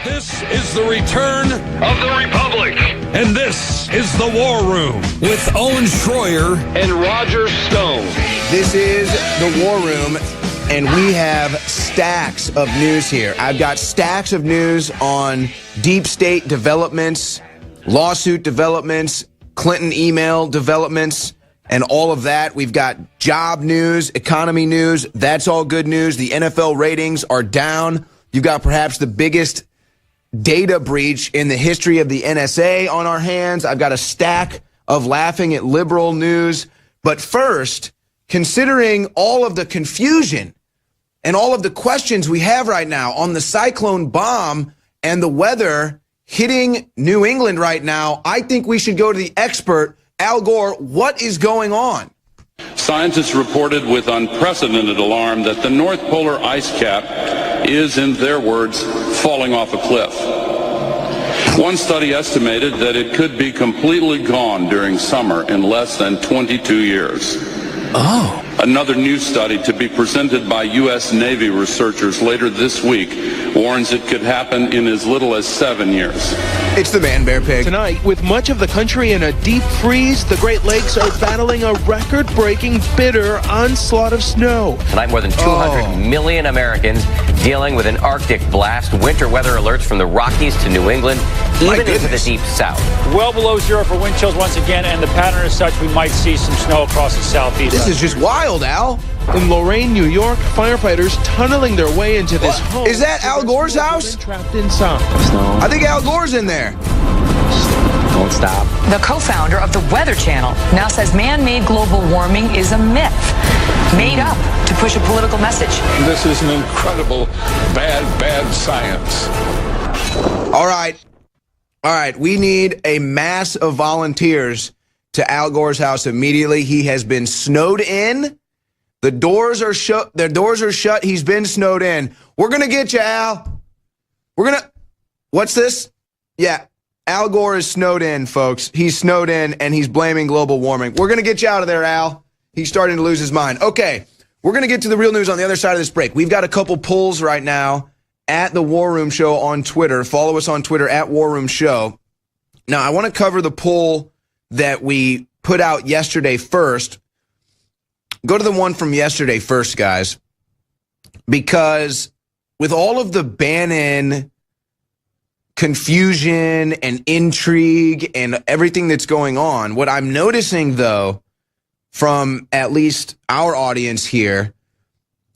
This is the return of the Republic. And this is the War Room with Owen Schroyer and Roger Stone. This is the War Room, and we have stacks of news here. I've got stacks of news on deep state developments, lawsuit developments, Clinton email developments, and all of that. We've got job news, economy news. That's all good news. The NFL ratings are down. You've got perhaps the biggest data breach in the history of the NSA on our hands. I've got a stack of laughing at liberal news. But first, considering all of the confusion and all of the questions we have right now on the cyclone bomb and the weather hitting New England right now, I think we should go to the expert, Al Gore. What is going on? Scientists reported with unprecedented alarm that the North Polar ice cap is, in their words, falling off a cliff. One study estimated that it could be completely gone during summer in less than 22 years. Oh. Another new study to be presented by U.S. Navy researchers later this week warns it could happen in as little as 7 years. It's the Man Bear Pig. Tonight, with much of the country in a deep freeze, the Great Lakes are battling a record-breaking, bitter onslaught of snow. Tonight, more than 200 million Americans dealing with an Arctic blast. Winter weather alerts from the Rockies to New England, even into the deep south. Well below zero for wind chills once again, and the pattern is such we might see some snow across the southeast. This is just wild, Al. In Lorain, New York, firefighters tunneling their way into this home. Is that Al Gore's house? Trapped inside. I think Al Gore's in there. Don't stop. The co-founder of the Weather Channel now says man-made global warming is a myth made up to push a political message. This is an incredible bad science. All right. We need a mass of volunteers to Al Gore's house immediately. He has been snowed in. The doors are shut. Their doors are shut. He's been snowed in. We're going to get you, Al. What's this? Yeah. Al Gore is snowed in, folks. He's snowed in, and he's blaming global warming. We're going to get you out of there, Al. He's starting to lose his mind. Okay, we're going to get to the real news on the other side of this break. We've got a couple polls right now at the War Room Show on Twitter. Follow us on Twitter at War Room Show. Now, I want to cover the poll that we put out yesterday first. Go to the one from yesterday first, guys, because with all of the Bannon confusion and intrigue and everything that's going on, what I'm noticing, though, from at least our audience here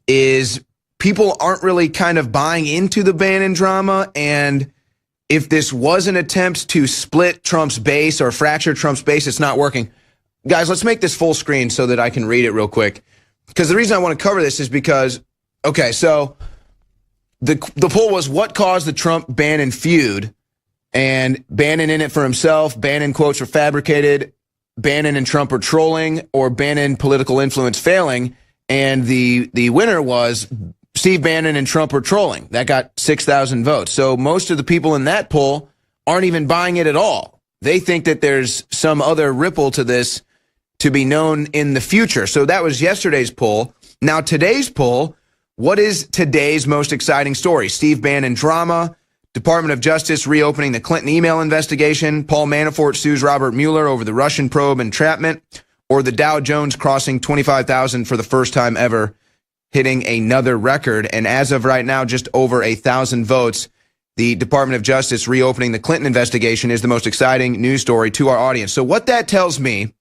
is people aren't really kind of buying into the Bannon drama. And if this was an attempt to split Trump's base or fracture Trump's base, it's not working. Guys, let's make this full screen so that I can read it real quick. Because the reason I want to cover this is because, okay, so the poll was what caused the Trump-Bannon feud, and Bannon in it for himself, Bannon quotes were fabricated, Bannon and Trump are trolling, or Bannon political influence failing, and the winner was Steve Bannon and Trump are trolling. That got 6,000 votes. So most of the people in that poll aren't even buying it at all. They think that there's some other ripple to this to be known in the future. So that was yesterday's poll. Now today's poll, what is today's most exciting story? Steve Bannon drama, Department of Justice reopening the Clinton email investigation, Paul Manafort sues Robert Mueller over the Russian probe entrapment, or the Dow Jones crossing 25,000 for the first time ever, hitting another record. And as of right now, just over 1,000 votes. The Department of Justice reopening the Clinton investigation is the most exciting news story to our audience. So what that tells me,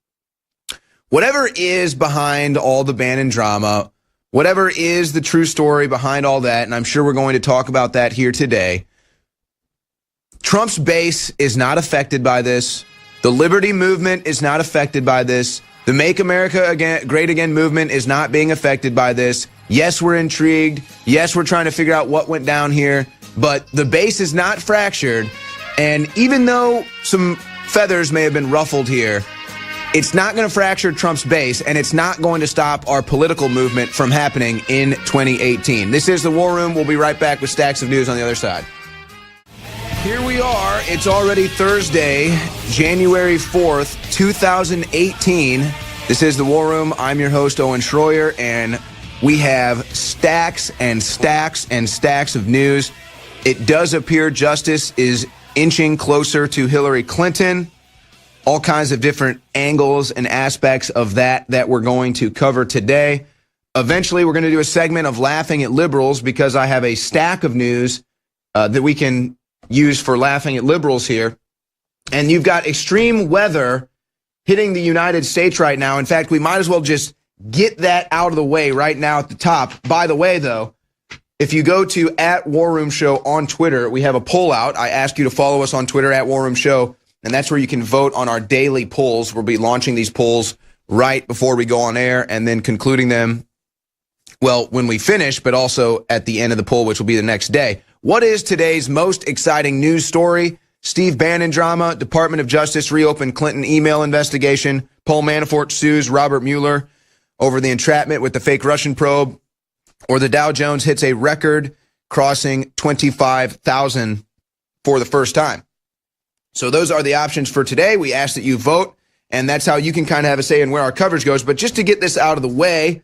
whatever is behind all the Bannon drama, whatever is the true story behind all that, and I'm sure we're going to talk about that here today, Trump's base is not affected by this. The Liberty Movement is not affected by this. The Make America Great Again movement is not being affected by this. Yes, we're intrigued. Yes, we're trying to figure out what went down here. But the base is not fractured. And even though some feathers may have been ruffled here, it's not going to fracture Trump's base, and it's not going to stop our political movement from happening in 2018. This is The War Room. We'll be right back with stacks of news on the other side. Here we are. It's already Thursday, January 4th, 2018. This is The War Room. I'm your host, Owen Schroyer, and we have stacks and stacks and stacks of news. It does appear justice is inching closer to Hillary Clinton. All kinds of different angles and aspects of that we're going to cover today. Eventually, we're going to do a segment of laughing at liberals because I have a stack of news that we can use for laughing at liberals here. And you've got extreme weather hitting the United States right now. In fact, we might as well just get that out of the way right now at the top. By the way, though, if you go to @WarRoomShow on Twitter, we have a poll out. I ask you to follow us on Twitter @WarRoomShow, and that's where you can vote on our daily polls. We'll be launching these polls right before we go on air and then concluding them, well, when we finish, but also at the end of the poll, which will be the next day. What is today's most exciting news story? Steve Bannon drama, Department of Justice reopened Clinton email investigation, Paul Manafort sues Robert Mueller over the entrapment with the fake Russian probe, or the Dow Jones hits a record crossing 25,000 for the first time. So those are the options for today. We ask that you vote, and that's how you can kind of have a say in where our coverage goes. But just to get this out of the way,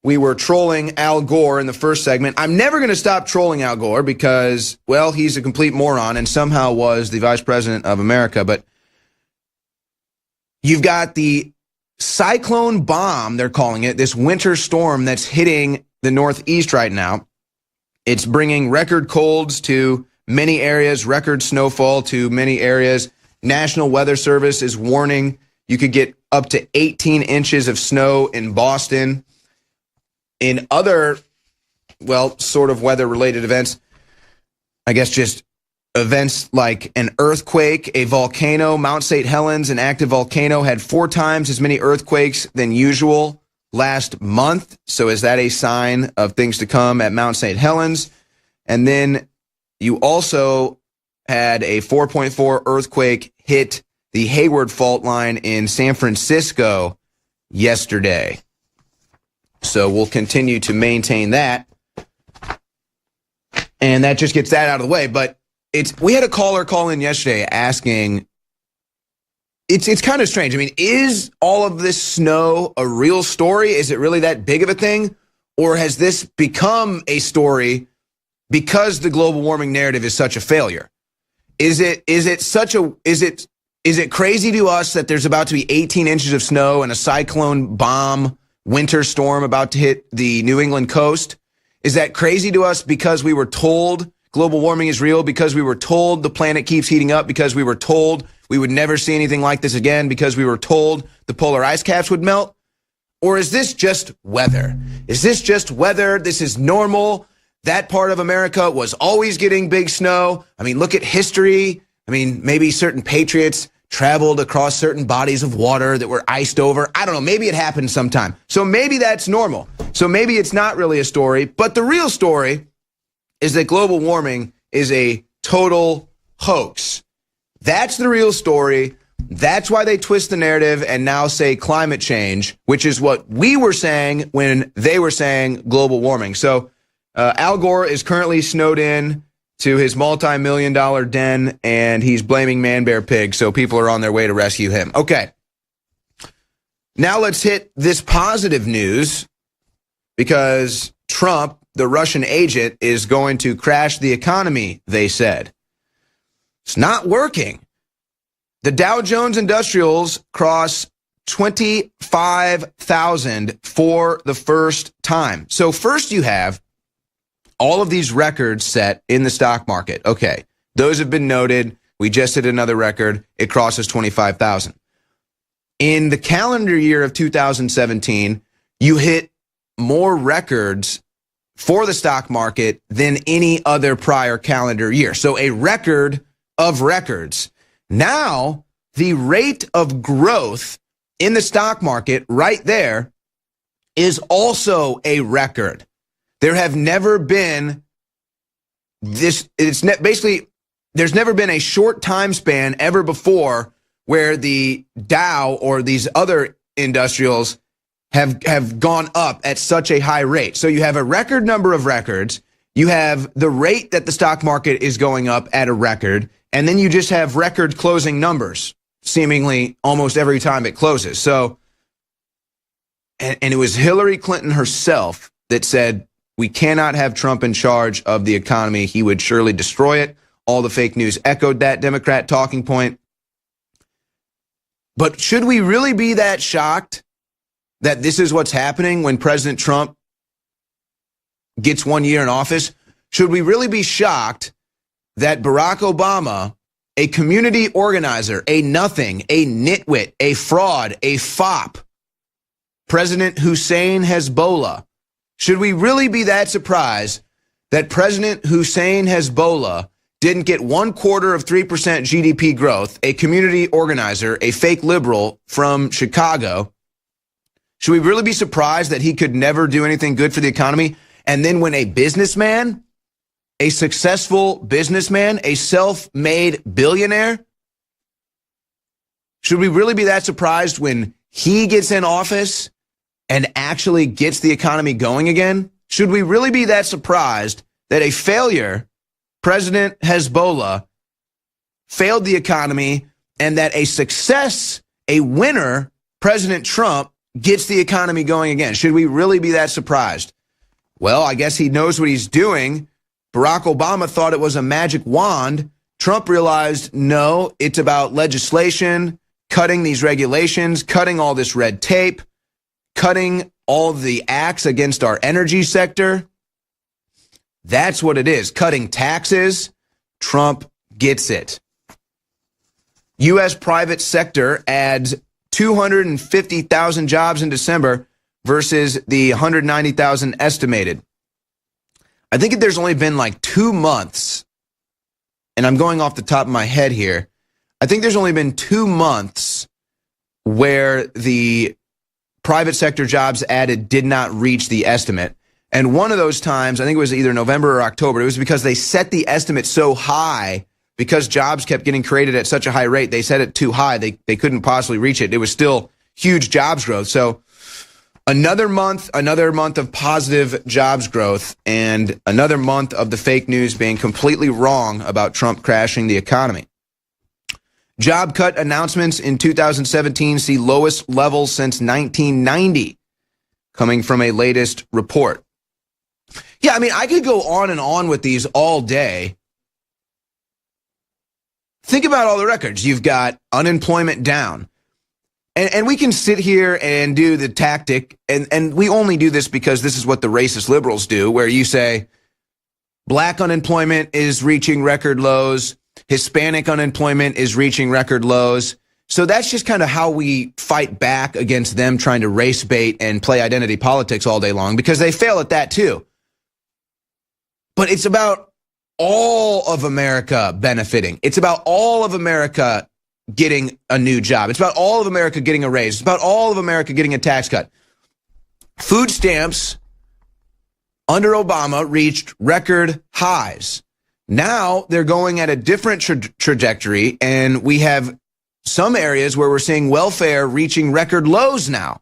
we were trolling Al Gore in the first segment. I'm never going to stop trolling Al Gore because, well, he's a complete moron and somehow was the vice president of America. But you've got the cyclone bomb, they're calling it, this winter storm that's hitting the Northeast right now. It's bringing record colds to many areas, record snowfall to many areas. National Weather Service is warning you could get up to 18 inches of snow in Boston. In other, well, sort of weather-related events, I guess just events like an earthquake, a volcano, Mount St. Helens, an active volcano, had 4 times as many earthquakes than usual last month. So is that a sign of things to come at Mount St. Helens? And then you also had a 4.4 earthquake hit the Hayward fault line in San Francisco yesterday. So we'll continue to maintain that. And that just gets that out of the way. But we had a caller call in yesterday asking, it's kind of strange. I mean, is all of this snow a real story? Is it really that big of a thing? Or has this become a story because the global warming narrative is such a failure? Is it crazy to us that there's about to be 18 inches of snow and a cyclone bomb winter storm about to hit the New England coast? Is that crazy to us because we were told global warming is real, because we were told the planet keeps heating up, because we were told we would never see anything like this again, because we were told the polar ice caps would melt? Or is this just weather? Is this just weather? This is normal. That part of America was always getting big snow. I mean, look at history. I mean, maybe certain patriots traveled across certain bodies of water that were iced over. I don't know. Maybe it happened sometime. So maybe that's normal. So maybe it's not really a story. But the real story is that global warming is a total hoax. That's the real story. That's why they twist the narrative and now say climate change, which is what we were saying when they were saying global warming. So Al Gore is currently snowed in to his multi-million-dollar den, and he's blaming Man Bear Pig, so people are on their way to rescue him. Okay. Now let's hit this positive news, because Trump, the Russian agent, is going to crash the economy, they said. It's not working. The Dow Jones Industrials cross 25,000 for the first time. So first you have all of these records set in the stock market. Okay, those have been noted. We just hit another record. It crosses 25,000. In the calendar year of 2017, you hit more records for the stock market than any other prior calendar year. So a record of records. Now, the rate of growth in the stock market right there is also a record. There have never been this, basically, there's never been a short time span ever before where the Dow or these other industrials have gone up at such a high rate. So you have a record number of records, you have the rate that the stock market is going up at a record, and then you just have record closing numbers, seemingly almost every time it closes. So, and it was Hillary Clinton herself that said, We cannot have Trump in charge of the economy. He would surely destroy it. All the fake news echoed that Democrat talking point. But should we really be that shocked that this is what's happening when President Trump gets 1 year in office? Should we really be shocked that Barack Obama, a community organizer, a nothing, a nitwit, a fraud, a fop, President Hussein Hezbollah, should we really be that surprised that President Hussein Hezbollah didn't get 0.25% GDP growth, a community organizer, a fake liberal from Chicago? Should we really be surprised that he could never do anything good for the economy? And then when a businessman, a successful businessman, a self-made billionaire, should we really be that surprised when he gets in office and actually gets the economy going again? Should we really be that surprised that a failure, President Hezbollah, failed the economy, and that a success, a winner, President Trump, gets the economy going again? Should we really be that surprised? Well, I guess he knows what he's doing. Barack Obama thought it was a magic wand. Trump realized, no, it's about legislation, cutting these regulations, cutting all this red tape, cutting all the acts against our energy sector. That's what it is, cutting taxes. Trump gets it. U.S. private sector adds 250,000 jobs in December versus the 190,000 estimated. I think there's only been like 2 months, and I'm going off the top of my head here. I think there's only been 2 months where the private sector jobs added did not reach the estimate. And one of those times, I think it was either November or October, it was because they set the estimate so high because jobs kept getting created at such a high rate. They set it too high. They couldn't possibly reach it. It was still huge jobs growth. So another month of positive jobs growth, and another month of the fake news being completely wrong about Trump crashing the economy. Job cut announcements in 2017 see lowest levels since 1990, coming from a latest report. Yeah, I mean, I could go on and on with these all day. Think about all the records. You've got unemployment down. And we can sit here and do the tactic, and we only do this because this is what the racist liberals do, where you say black unemployment is reaching record lows, Hispanic unemployment is reaching record lows. So that's just kind of how we fight back against them trying to race bait and play identity politics all day long, because they fail at that too. But it's about all of America benefiting. It's about all of America getting a new job. It's about all of America getting a raise. It's about all of America getting a tax cut. Food stamps under Obama reached record highs. Now they're going at a different trajectory, and we have some areas where we're seeing welfare reaching record lows now.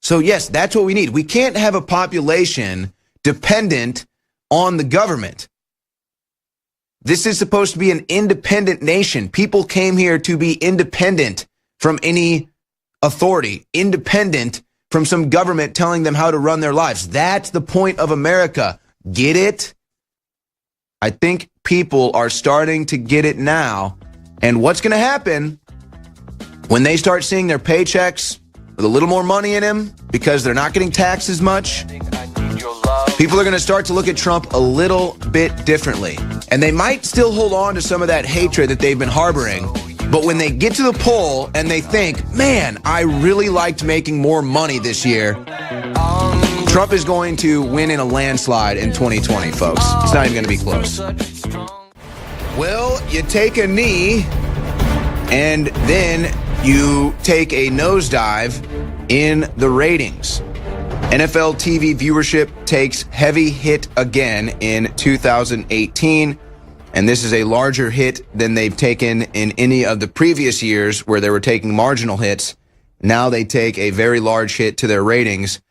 So yes, that's what we need. We can't have a population dependent on the government. This is supposed to be an independent nation. People came here to be independent from any authority, independent from some government telling them how to run their lives. That's the point of America. Get it? I think people are starting to get it now. And what's going to happen when they start seeing their paychecks with a little more money in them because they're not getting taxed as much? People are going to start to look at Trump a little bit differently. And they might still hold on to some of that hatred that they've been harboring. But when they get to the poll and they think, man, I really liked making more money this year, Trump is going to win in a landslide in 2020, folks. It's not even going to be close. Well, you take a knee and then you take a nosedive in the ratings. NFL TV viewership takes heavy hit again in 2018, and this is a larger hit than they've taken in any of the previous years where they were taking marginal hits. Now they take a very large hit to their ratings,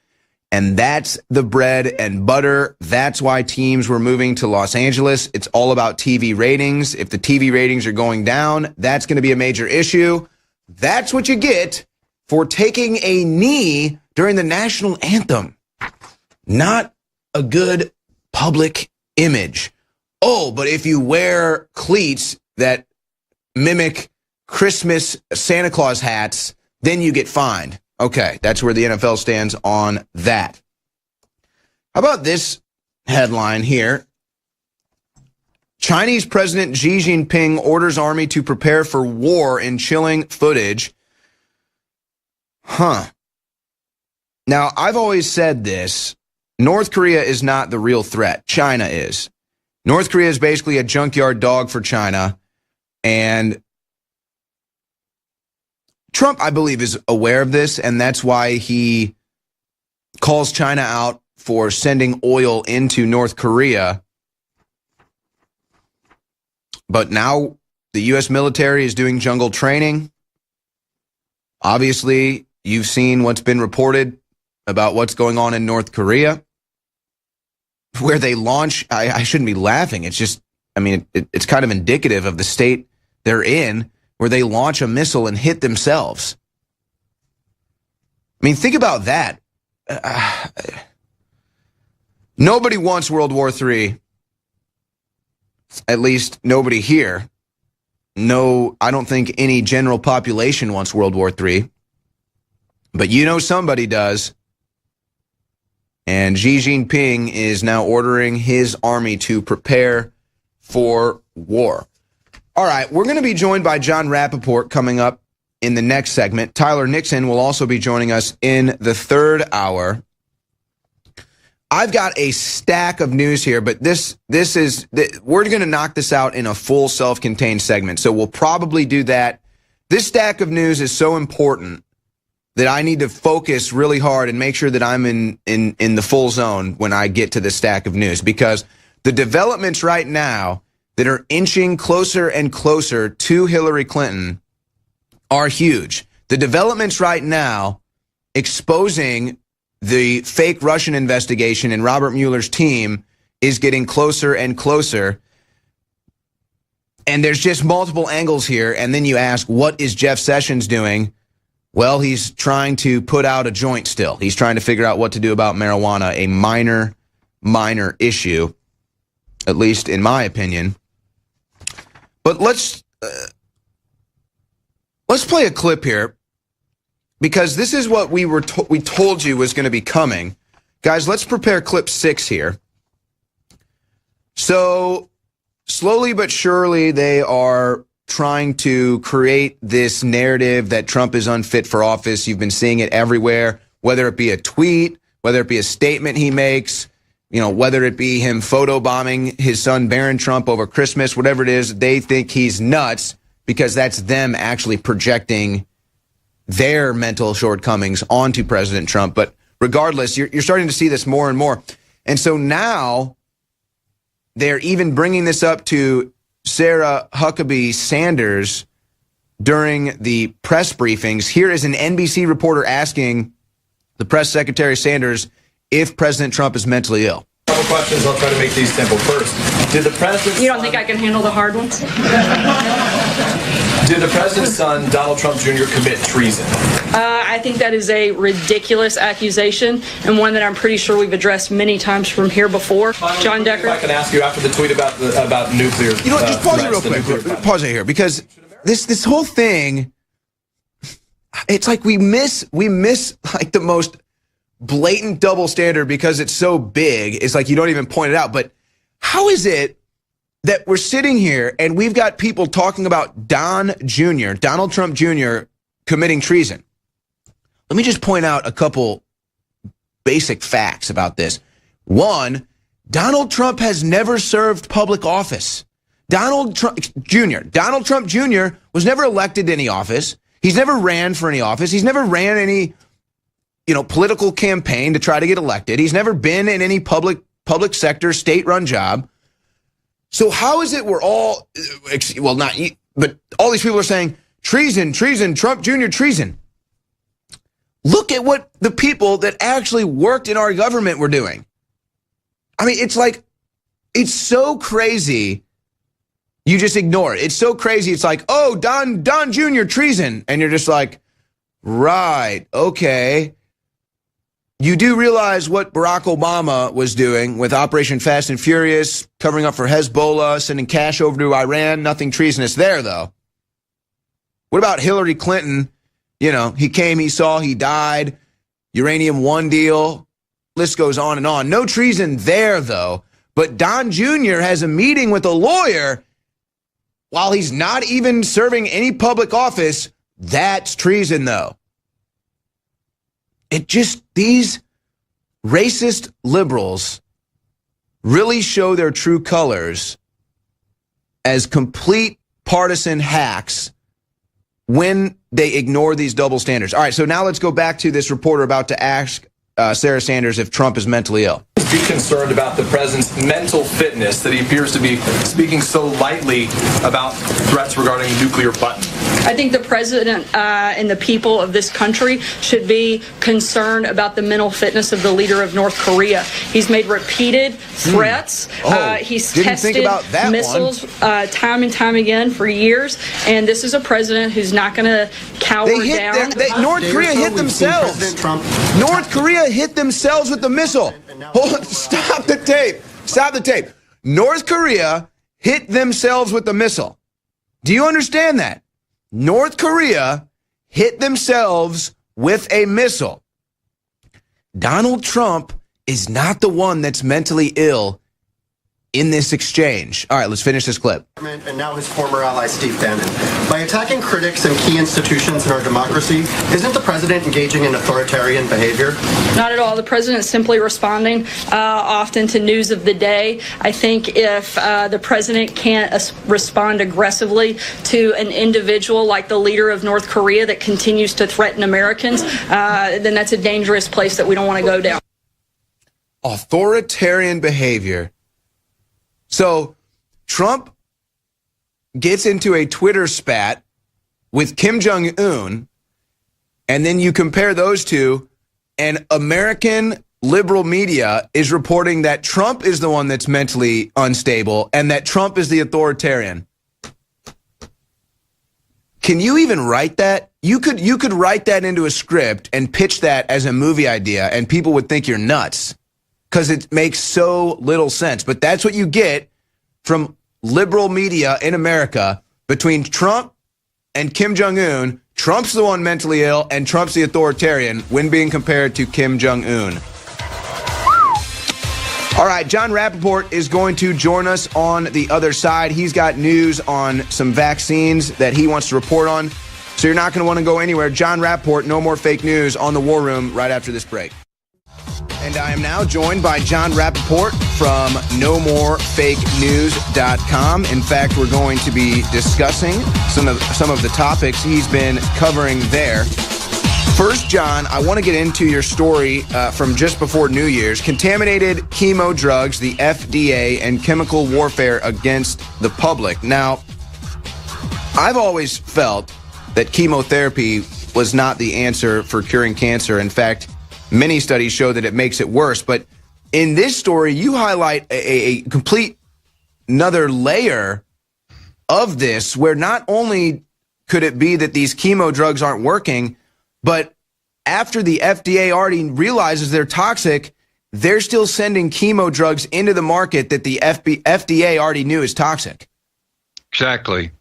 and that's the bread and butter. That's why teams were moving to Los Angeles. It's all about TV ratings. If the TV ratings are going down, that's going to be a major issue. That's what you get for taking a knee during the national anthem. Not a good public image. Oh, but if you wear cleats that mimic Christmas Santa Claus hats, then you get fined. Okay, that's where the NFL stands on that. How about this headline here? Chinese President Xi Jinping orders army to prepare for war in chilling footage. Now, I've always said this. North Korea is not the real threat. China is. North Korea is basically a junkyard dog for China. And Trump, I believe, is aware of this, and that's why he calls China out for sending oil into North Korea. But now the U.S. military is doing jungle training. Obviously, you've seen what's been reported about what's going on in North Korea, where they launch. I shouldn't be laughing. It's just, I mean, it's kind of indicative of the state they're in, where they launch a missile and hit themselves. I mean, think about that. Nobody wants World War III. At least nobody here. No, I don't think any general population wants World War III. But you know somebody does. And Xi Jinping is now ordering his army to prepare for war. All right, we're going to be joined by John Rappaport coming up in the next segment. Tyler Nixon will also be joining us in the third hour. I've got a stack of news here, but we're going to knock this out in a full self-contained segment. So we'll probably do that. This stack of news is so important that I need to focus really hard and make sure that I'm in the full zone when I get to the stack of news, because the developments right now that are inching closer and closer to Hillary Clinton are huge. The developments right now exposing the fake Russian investigation and Robert Mueller's team is getting closer and closer. And there's just multiple angles here. And then you ask, what is Jeff Sessions doing? Well, he's trying to put out a joint still. He's trying to figure out what to do about marijuana, a minor issue, at least in my opinion. But let's play a clip here, because this is what we told you was going to be coming. Guys, let's prepare clip 6 here. So slowly but surely they are trying to create this narrative that Trump is unfit for office. You've been seeing it everywhere, whether it be a tweet, whether it be a statement he makes, whether it be him photobombing his son Barron Trump over Christmas, whatever it is. They think he's nuts because that's them actually projecting their mental shortcomings onto President Trump. But regardless, you're starting to see this more and more. And so now they're even bringing this up to Sarah Huckabee Sanders during the press briefings. Here is an NBC reporter asking the press secretary Sanders if President Trump is mentally ill. A couple questions. I'll try to make these simple. First, did the president... You don't think I can handle the hard ones? Did the president's son, Donald Trump Jr., commit treason? I think that is a ridiculous accusation, and one that I'm pretty sure we've addressed many times from here before. John Decker? If I can ask you after the tweet about nuclear... Just pause it real quick. Pause it here, because this whole thing, it's like we miss like the most blatant double standard because it's so big. It's like you don't even point it out. But how is it that we're sitting here and we've got people talking about Donald Trump Jr., committing treason? Let me just point out a couple basic facts about this. One, Donald Trump has never served public office. Donald Trump Jr. was never elected to any office. He's never ran for any office. He's never ran any, political campaign to try to get elected. He's never been in any public sector, state-run job. So how is it we're all, well, not you, but all these people are saying, treason, Trump Jr., treason. Look at what the people that actually worked in our government were doing. I mean, it's so crazy. You just ignore it. It's so crazy. It's like, oh, Don Jr., treason. And you're just like, right, okay. you do realize what Barack Obama was doing with Operation Fast and Furious, covering up for Hezbollah, sending cash over to Iran. Nothing treasonous there, though. What about Hillary Clinton? You know, he came, he saw, he died. Uranium One deal. List goes on and on. No treason there, though. But Don Jr. has a meeting with a lawyer while he's not even serving any public office. That's treason, though. These racist liberals really show their true colors as complete partisan hacks when they ignore these double standards. All right, so now let's go back to this reporter about to ask Sarah Sanders if Trump is mentally ill. Be concerned about the president's mental fitness, that he appears to be speaking so lightly about threats regarding the nuclear button. I think the president and the people of this country should be concerned about the mental fitness of the leader of North Korea. He's made repeated threats. He's tested missiles time and time again for years. And this is a president who's not going to cower down. North Korea hit themselves. North Korea hit themselves with the missile. Stop the tape. Stop the tape. North Korea hit themselves with the missile. Do you understand that? North Korea hit themselves with a missile. Donald Trump is not the one that's mentally ill in this exchange. All right, let's finish this clip. And now his former ally, Steve Bannon. By attacking critics and key institutions in our democracy, isn't the president engaging in authoritarian behavior? Not at all. The president's simply responding often to news of the day. I think if the president can't respond aggressively to an individual like the leader of North Korea that continues to threaten Americans, then that's a dangerous place that we don't want to go down. Authoritarian behavior. So Trump gets into a Twitter spat with Kim Jong-un, and then you compare those two, and American liberal media is reporting that Trump is the one that's mentally unstable and that Trump is the authoritarian. Can you even write that? You could write that into a script and pitch that as a movie idea, and people would think you're nuts because it makes so little sense. But that's what you get from liberal media in America between Trump and Kim Jong-un. Trump's the one mentally ill, and Trump's the authoritarian when being compared to Kim Jong-un. All right, John Rappaport is going to join us on the other side. He's got news on some vaccines that he wants to report on, so you're not going to want to go anywhere. John Rappaport, No More Fake News on the War Room right after this break. And I am now joined by John Rappaport from NoMoreFakeNews.com. In fact, we're going to be discussing some of the topics he's been covering there. First, John, I want to get into your story from just before New Year's. Contaminated chemo drugs, the FDA, and chemical warfare against the public. Now, I've always felt that chemotherapy was not the answer for curing cancer. In fact, many studies show that it makes it worse. But in this story, you highlight a complete another layer of this, where not only could it be that these chemo drugs aren't working, but after the FDA already realizes they're toxic, they're still sending chemo drugs into the market that the FDA already knew is toxic. Exactly.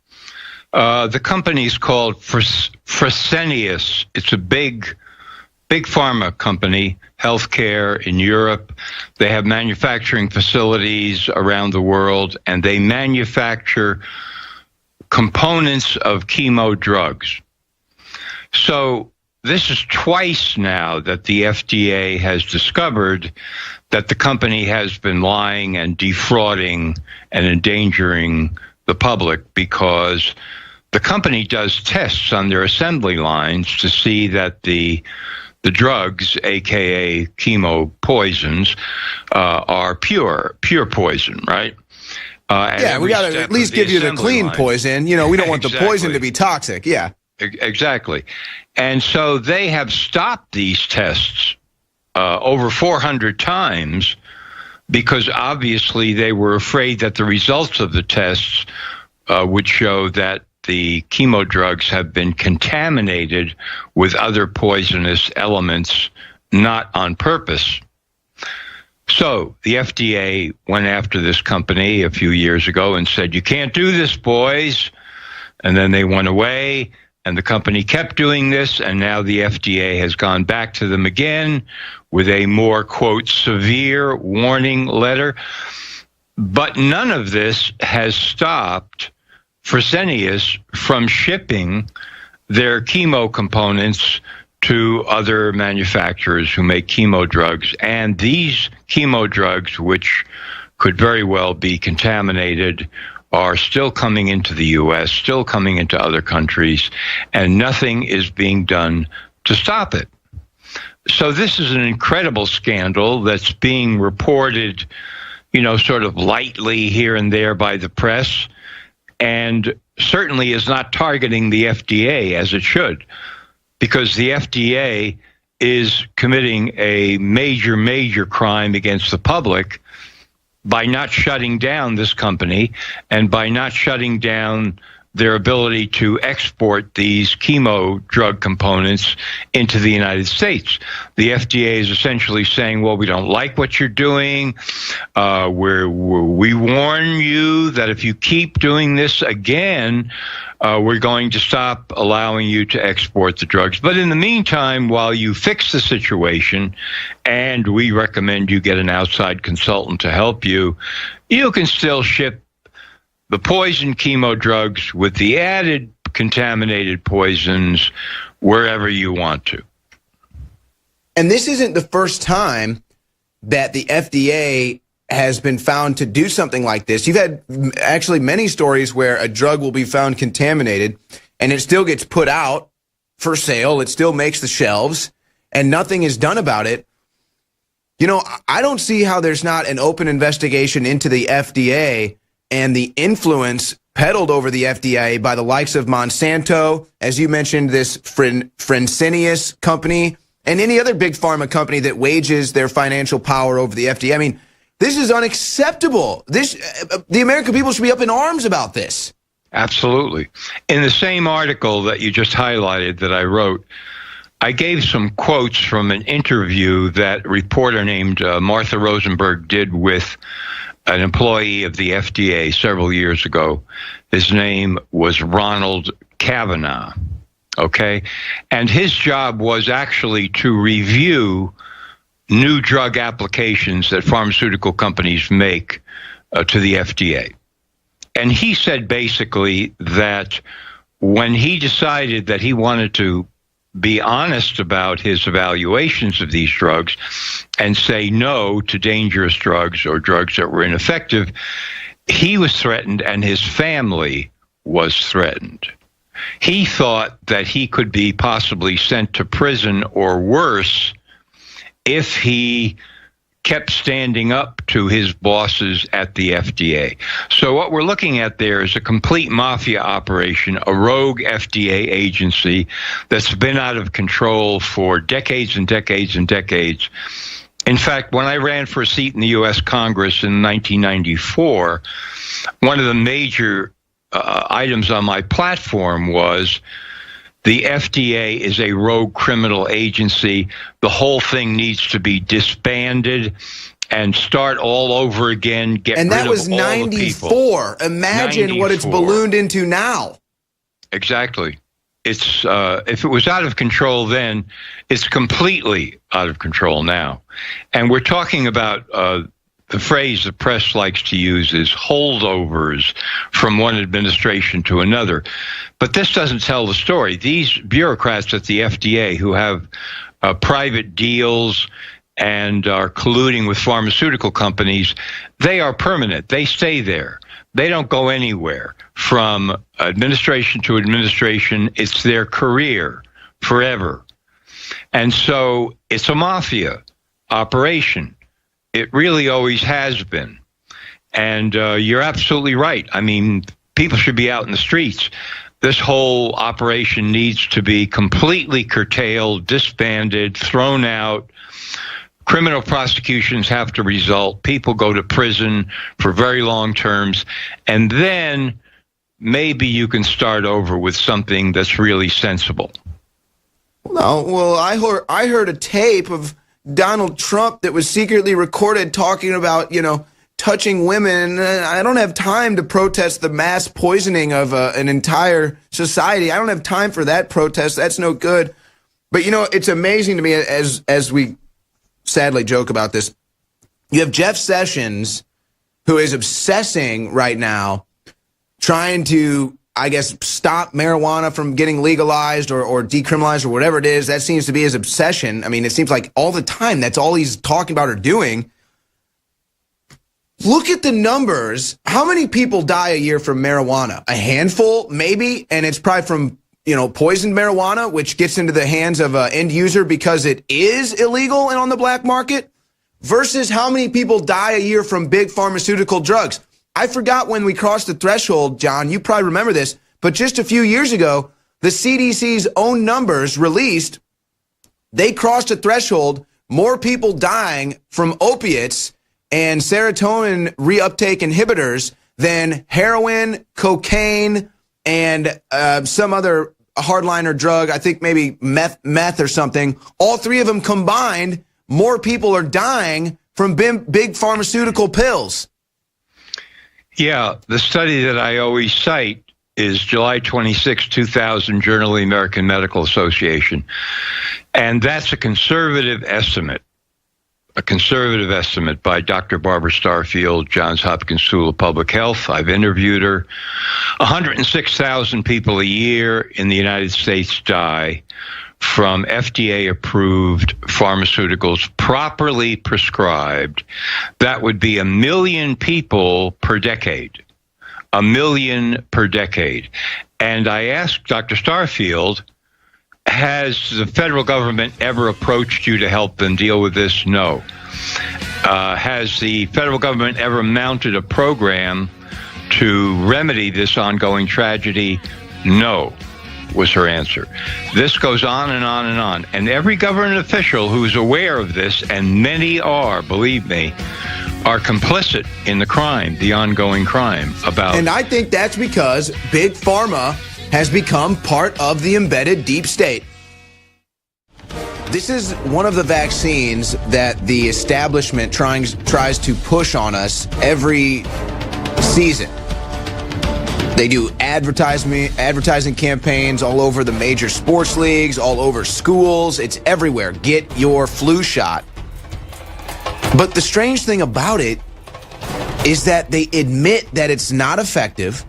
The company's called Fresenius. It's a big pharma company, healthcare in Europe. They have manufacturing facilities around the world, and they manufacture components of chemo drugs. So this is twice now that the FDA has discovered that the company has been lying and defrauding and endangering the public, because the company does tests on their assembly lines to see that the drugs, aka chemo poisons, are pure poison, right? Yeah, we got to at least give you the clean poison. You know, we don't want the poison to be toxic. Yeah, exactly. And so they have stopped these tests over 400 times, because obviously they were afraid that the results of the tests would show that the chemo drugs have been contaminated with other poisonous elements not on purpose. So the FDA went after this company a few years ago and said, you can't do this, boys. And then they went away, and the company kept doing this, and now the FDA has gone back to them again with a more, quote, severe warning letter. But none of this has stopped Fresenius from shipping their chemo components to other manufacturers who make chemo drugs. And these chemo drugs, which could very well be contaminated, are still coming into the U.S., still coming into other countries, and nothing is being done to stop it. So this is an incredible scandal that's being reported, sort of lightly here and there by the press, and certainly is not targeting the FDA as it should, because the FDA is committing a major, major crime against the public by not shutting down this company and by not shutting down their ability to export these chemo drug components into the United States. The FDA is essentially saying, well, we don't like what you're doing. We warn you that if you keep doing this again, we're going to stop allowing you to export the drugs. But in the meantime, while you fix the situation, and we recommend you get an outside consultant to help you, you can still ship the poison chemo drugs with the added contaminated poisons wherever you want to. And this isn't the first time that the FDA has been found to do something like this. You've had actually many stories where a drug will be found contaminated and it still gets put out for sale. It still makes the shelves and nothing is done about it. I don't see how there's not an open investigation into the FDA and the influence peddled over the FDA by the likes of Monsanto, as you mentioned, this Fresenius company, and any other big pharma company that wages their financial power over the FDA. I mean, this is unacceptable. The American people should be up in arms about this. Absolutely. In the same article that you just highlighted that I wrote, I gave some quotes from an interview that a reporter named Martha Rosenberg did with an employee of the FDA several years ago. His name was Ronald Kavanaugh, okay? And his job was actually to review new drug applications that pharmaceutical companies make to the FDA. And he said basically that when he decided that he wanted to be honest about his evaluations of these drugs and say no to dangerous drugs or drugs that were ineffective, he was threatened and his family was threatened. He thought that he could be possibly sent to prison or worse if he kept standing up to his bosses at the FDA. So what we're looking at there is a complete mafia operation, a rogue FDA agency that's been out of control for decades and decades and decades. In fact, when I ran for a seat in the U.S. Congress in 1994, one of the major items on my platform was the FDA is a rogue criminal agency. The whole thing needs to be disbanded and start all over again. Get rid of all the people. And that was 94. Imagine what it's ballooned into now. Exactly. It's if it was out of control then, it's completely out of control now. And we're talking about the phrase the press likes to use is holdovers from one administration to another. But this doesn't tell the story. These bureaucrats at the FDA who have private deals and are colluding with pharmaceutical companies, they are permanent. They stay there. They don't go anywhere. From administration to administration, it's their career forever. And so it's a mafia operation. It really always has been. And you're absolutely right. I mean, people should be out in the streets. This whole operation needs to be completely curtailed, disbanded, thrown out. Criminal prosecutions have to result. People go to prison for very long terms. And then maybe you can start over with something that's really sensible. No, well, I heard a tape of Donald Trump that was secretly recorded talking about, touching women. I don't have time to protest the mass poisoning of an entire society. I don't have time for that protest. That's no good. But, it's amazing to me, as we sadly joke about this, you have Jeff Sessions, who is obsessing right now, trying to, I guess, stop marijuana from getting legalized or decriminalized or whatever it is. That seems to be his obsession. I mean, it seems like all the time that's all he's talking about or doing. Look at the numbers. How many people die a year from marijuana? A handful, maybe, and it's probably from, poisoned marijuana, which gets into the hands of an end user because it is illegal and on the black market, versus how many people die a year from big pharmaceutical drugs. I forgot when we crossed the threshold, John, you probably remember this, but just a few years ago, the CDC's own numbers released, they crossed a threshold, more people dying from opiates and serotonin reuptake inhibitors than heroin, cocaine, and some other hardliner drug, I think maybe meth or something. All three of them combined, more people are dying from big pharmaceutical pills. Yeah, the study that I always cite is July 26, 2000, Journal of the American Medical Association. And that's a conservative estimate by Dr. Barbara Starfield, Johns Hopkins School of Public Health. I've interviewed her. 106,000 people a year in the United States die from FDA-approved pharmaceuticals properly prescribed. That would be 1 million people per decade. 1 million per decade. And I asked Dr. Starfield, has the federal government ever approached you to help them deal with this? No. Has the federal government ever mounted a program to remedy this ongoing tragedy? No, was her answer. This goes on and on and on. And every government official who's aware of this, and many are, believe me, are complicit in the crime, the ongoing crime about... And I think that's because Big Pharma has become part of the embedded deep state. This is one of the vaccines that the establishment tries to push on us every season. They do advertising campaigns all over the major sports leagues, all over schools. It's everywhere. Get your flu shot. But the strange thing about it is that they admit that it's not effective.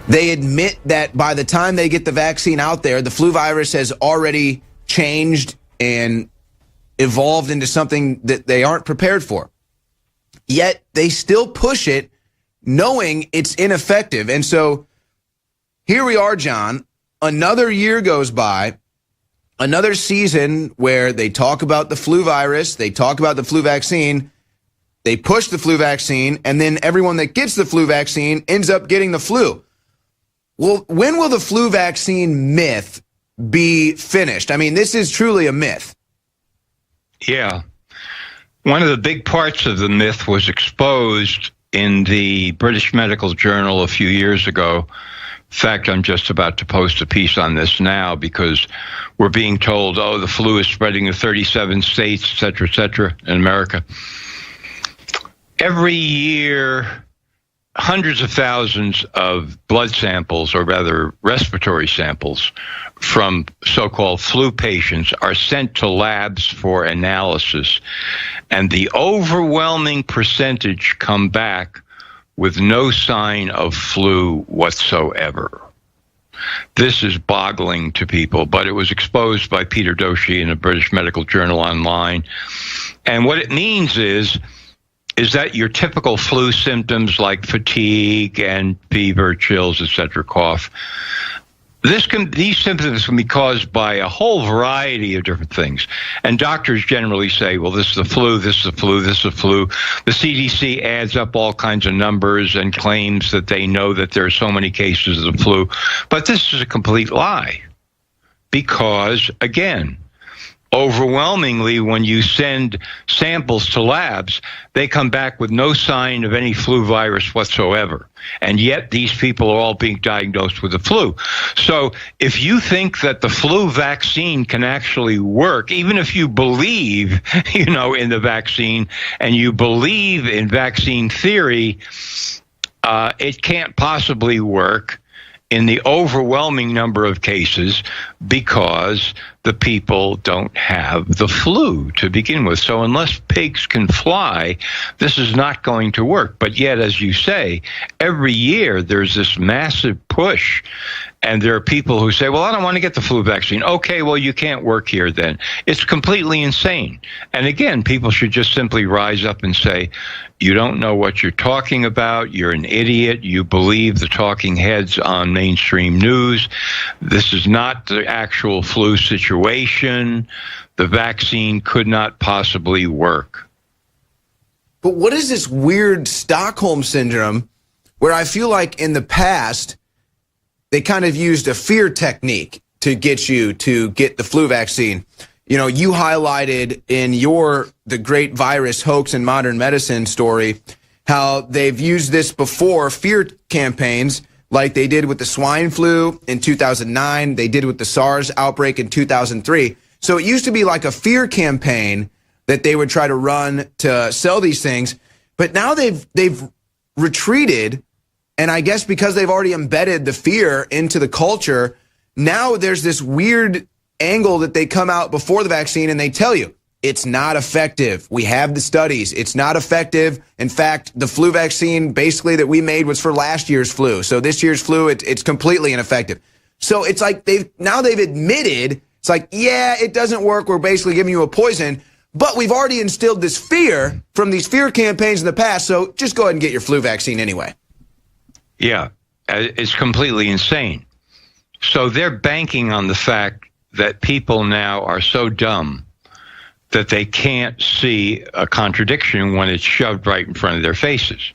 They admit that by the time they get the vaccine out there, the flu virus has already changed and evolved into something that they aren't prepared for. Yet they still push it knowing it's ineffective. And so here we are, John. Another year goes by, another season where they talk about the flu virus, they talk about the flu vaccine, they push the flu vaccine, and then everyone that gets the flu vaccine ends up getting the flu. Well, when will the flu vaccine myth be finished? I mean, this is truly a myth. Yeah. One of the big parts of the myth was exposed in the British Medical Journal a few years ago. In fact, I'm just about to post a piece on this now because we're being told, the flu is spreading to 37 states, et cetera, in America. Every year, hundreds of thousands of blood samples, or rather respiratory samples, from so-called flu patients are sent to labs for analysis. And the overwhelming percentage come back with no sign of flu whatsoever. This is boggling to people, but it was exposed by Peter Doshi in the British Medical Journal online. And what it means is that your typical flu symptoms like fatigue and fever, chills, etc., cough, these symptoms can be caused by a whole variety of different things. And doctors generally say, well, this is the flu, this is the flu, this is the flu. The CDC adds up all kinds of numbers and claims that they know that there are so many cases of the flu. But this is a complete lie. Because, again, overwhelmingly, when you send samples to labs, they come back with no sign of any flu virus whatsoever. And yet these people are all being diagnosed with the flu. So if you think that the flu vaccine can actually work, even if you believe, in the vaccine and you believe in vaccine theory, it can't possibly work in the overwhelming number of cases because the people don't have the flu to begin with. So unless pigs can fly, this is not going to work. But yet, as you say, every year there's this massive push. And there are people who say, well, I don't want to get the flu vaccine. Okay, well, you can't work here then. It's completely insane. And again, people should just simply rise up and say, you don't know what you're talking about. You're an idiot. You believe the talking heads on mainstream news. This is not the actual flu situation. The vaccine could not possibly work. But what is this weird Stockholm syndrome where I feel like in the past, they kind of used a fear technique to get you to get the flu vaccine. You highlighted in the great virus hoax in modern medicine story, how they've used this before, fear campaigns, like they did with the swine flu in 2009. They did with the SARS outbreak in 2003. So it used to be like a fear campaign that they would try to run to sell these things. But now they've retreated. And I guess because they've already embedded the fear into the culture, now there's this weird angle that they come out before the vaccine and they tell you it's not effective. We have the studies. It's not effective. In fact, the flu vaccine basically that we made was for last year's flu. So this year's flu, it's completely ineffective. So it's like they've admitted, it's like, yeah, it doesn't work. We're basically giving you a poison. But we've already instilled this fear from these fear campaigns in the past. So just go ahead and get your flu vaccine anyway. Yeah, it's completely insane. So they're banking on the fact that people now are so dumb that they can't see a contradiction when it's shoved right in front of their faces.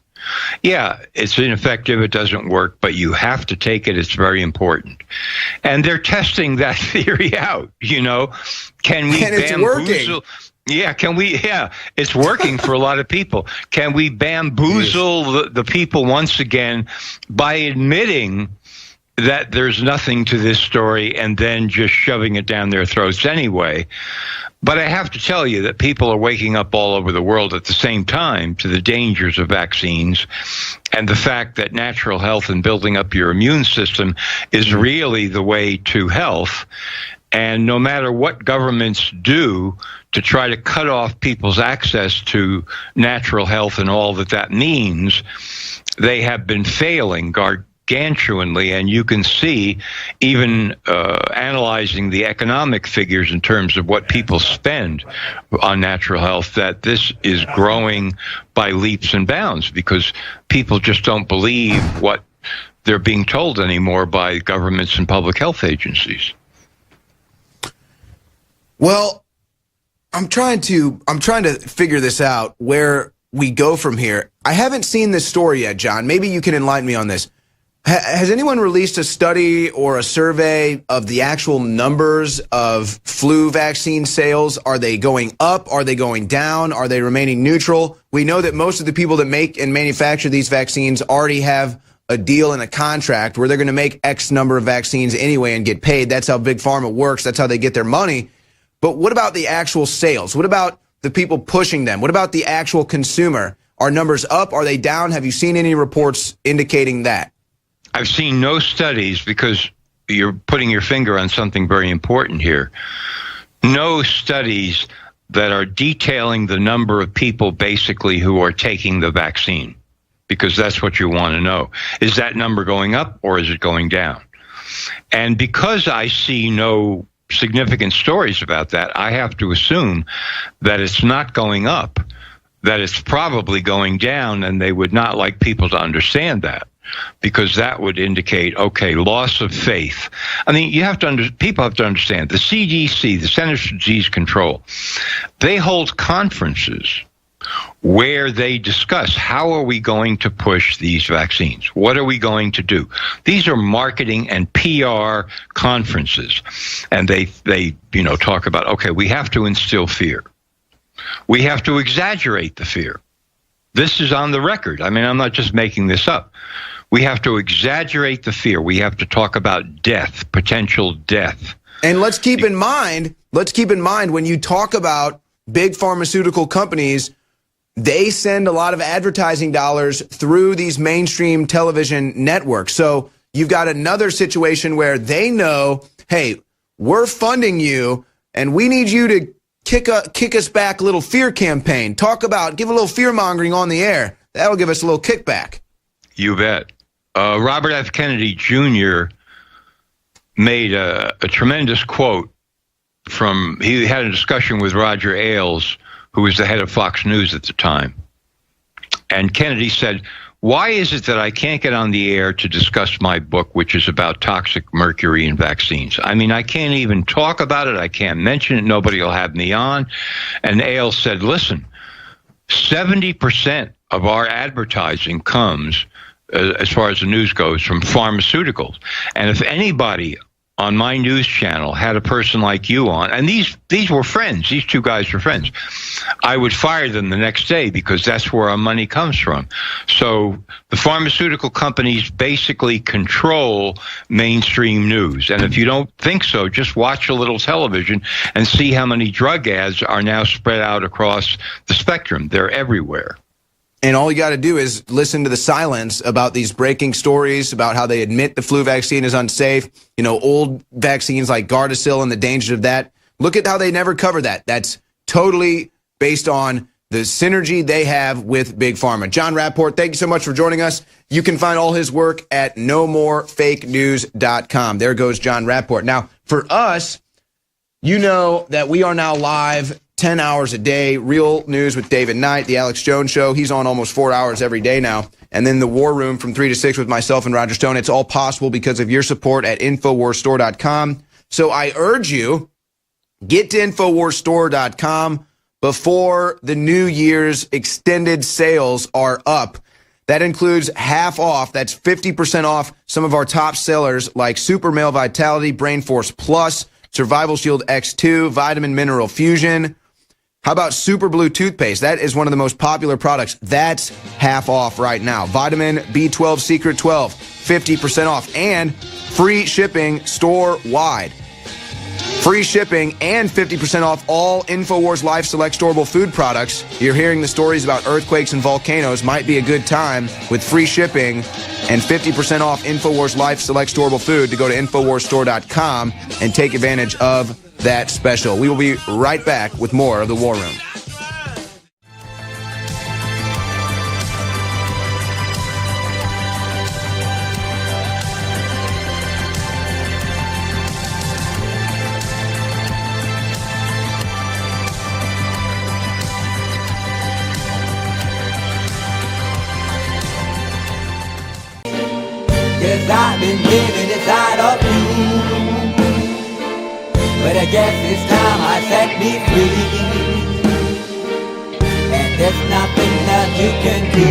Yeah, it's ineffective, it doesn't work, but you have to take it, it's very important. And they're testing that theory out, Can we bamboozle? Yeah, it's working for a lot of people. Can we bamboozle the people once again by admitting that there's nothing to this story and then just shoving it down their throats anyway? But I have to tell you that people are waking up all over the world at the same time to the dangers of vaccines and the fact that natural health and building up your immune system is really the way to health. And no matter what governments do to try to cut off people's access to natural health and all that means, they have been failing gargantuanly. And you can see, even analyzing the economic figures in terms of what people spend on natural health, that this is growing by leaps and bounds because people just don't believe what they're being told anymore by governments and public health agencies. Well, I'm trying to figure this out, where we go from here. I haven't seen this story yet, John. Maybe you can enlighten me on this. Has anyone released a study or a survey of the actual numbers of flu vaccine sales? Are they going up? Are they going down? Are they remaining neutral? We know that most of the people that make and manufacture these vaccines already have a deal and a contract where they're going to make X number of vaccines anyway and get paid. That's how Big Pharma works. That's how they get their money. But what about the actual sales? What about the people pushing them? What about the actual consumer? Are numbers up? Are they down? Have you seen any reports indicating that? I've seen no studies, because you're putting your finger on something very important here. No studies that are detailing the number of people basically who are taking the vaccine, because that's what you want to know. Is that number going up or is it going down? And because I see no significant stories about that, I have to assume that it's not going up, that it's probably going down, and they would not like people to understand that, because that would indicate, okay, loss of faith. I mean, people have to understand, the CDC, the Centers for Disease Control, they hold conferences where they discuss how are we going to push these vaccines? What are we going to do? These are marketing and PR conferences. And they talk about, okay, we have to instill fear. We have to exaggerate the fear. This is on the record. I mean, I'm not just making this up. We have to exaggerate the fear. We have to talk about death, potential death. And let's keep in mind when you talk about big pharmaceutical companies, they send a lot of advertising dollars through these mainstream television networks. So you've got another situation where they know, hey, we're funding you and we need you to kick us back a little fear campaign. Give a little fear mongering on the air. That'll give us a little kickback. You bet. Robert F. Kennedy Jr. made a tremendous quote he had a discussion with Roger Ailes, who was the head of Fox News at the time. And Kennedy said, why is it that I can't get on the air to discuss my book, which is about toxic mercury in vaccines? I mean, I can't even talk about it. I can't mention it. Nobody will have me on. And Ailes said, listen, 70% of our advertising comes, as far as the news goes, from pharmaceuticals. And if anybody on my news channel had a person like you on, and these were friends, these two guys were friends, I would fire them the next day because that's where our money comes from. So the pharmaceutical companies basically control mainstream news. And if you don't think so, just watch a little television and see how many drug ads are now spread out across the spectrum. They're everywhere. And all you got to do is listen to the silence about these breaking stories about how they admit the flu vaccine is unsafe. Old vaccines like Gardasil and the dangers of that. Look at how they never cover that. That's totally based on the synergy they have with Big Pharma. John Rapport, thank you so much for joining us. You can find all his work at nomorefakenews.com. There goes John Rapport. Now, for us, you know that we are now live 10 hours a day, Real News with David Knight, The Alex Jones Show. He's on almost 4 hours every day now. And then The War Room from 3 to 6 with myself and Roger Stone. It's all possible because of your support at InfoWarsStore.com. So I urge you, get to InfoWarsStore.com before the New Year's extended sales are up. That includes half off. That's 50% off some of our top sellers like Super Male Vitality, Brain Force Plus, Survival Shield X2, Vitamin Mineral Fusion. How about Super Blue Toothpaste? That is one of the most popular products. That's half off right now. Vitamin B12 Secret 12, 50% off. And free shipping store-wide. Free shipping and 50% off all InfoWars Life Select Storable Food products. You're hearing the stories about earthquakes and volcanoes. Might be a good time with free shipping and 50% off InfoWars Life Select Storable Food to go to InfoWarsStore.com and take advantage of that special. We will be right back with more of The War Room. Yes, I've been living inside of you, but I guess it's time I set me free, and there's nothing that you can do.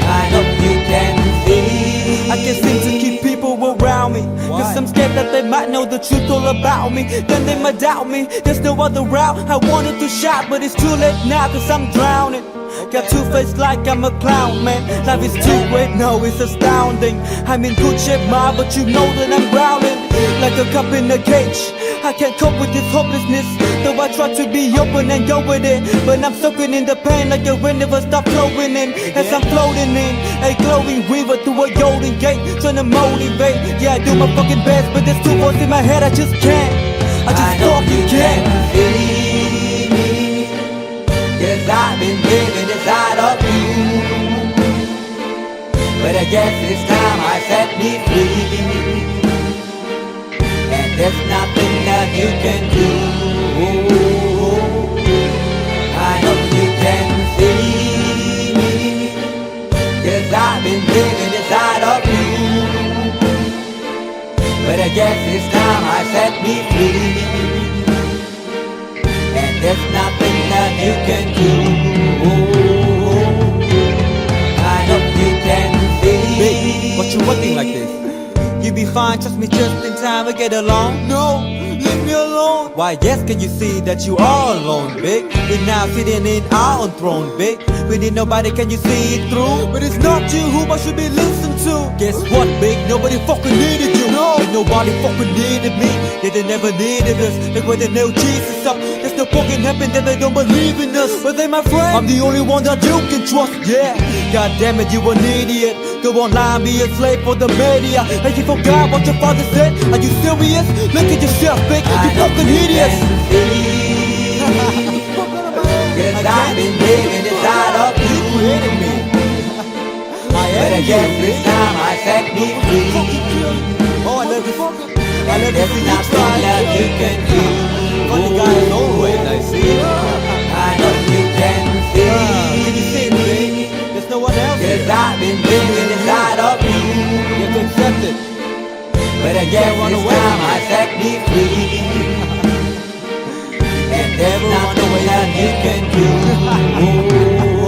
I hope you can see. I can't seem to keep people around me, cause I'm scared that they might know the truth all about me. Then they might doubt me, there's no other route. I wanted to shout, but it's too late now cause I'm drowning. Got two-faced like I'm a clown, man. Life is too great, no, it's astounding. I'm in good shape, ma, but you know that I'm growling like a cup in a cage. I can't cope with this hopelessness, though I try to be open and go with it. But I'm soaking in the pain like the wind never stop flowing in. As I'm floating in a glowing river through a golden gate, trying to motivate. Yeah, I do my fucking best, but there's two voices in my head, I just can't. I just fucking can't. Yes, I've been living inside of you, but I guess it's time I set me free, and there's nothing that you can do. I hope you can see me. Yes, I've been living inside of you, but I guess it's time I set me free, and there's nothing that you can do. I know you can see. Big, what you working like this? You be fine, trust me, just in time to get along. No, leave me alone. Why, yes, can you see that you are alone, big? We're now sitting in our own throne, big. We need nobody, can you see it through? But it's not you who I should be listening to. Guess what, big? Nobody fucking needed you. No, and nobody fucking needed me. Yeah, they never needed us. Like when they nailed Jesus up, there's no fucking happen that they don't believe in us. But they my friend, I'm the only one that you can trust. Yeah, god damn it, you an idiot. Go online, be a slave for the media. And you forgot what your father said. Are you serious? Look at yourself, big. You fucking idiots. Cause I've been living inside of you. But I guess this time I set me free. Oh, I love this. I love There's nothing that you can do. Funny guy is always I see. I know you can see. Can you see it, baby? There's no one else. Cause I've been living inside of you. You have to accept it. But I guess this time I set me free. And there's nothing that you can do.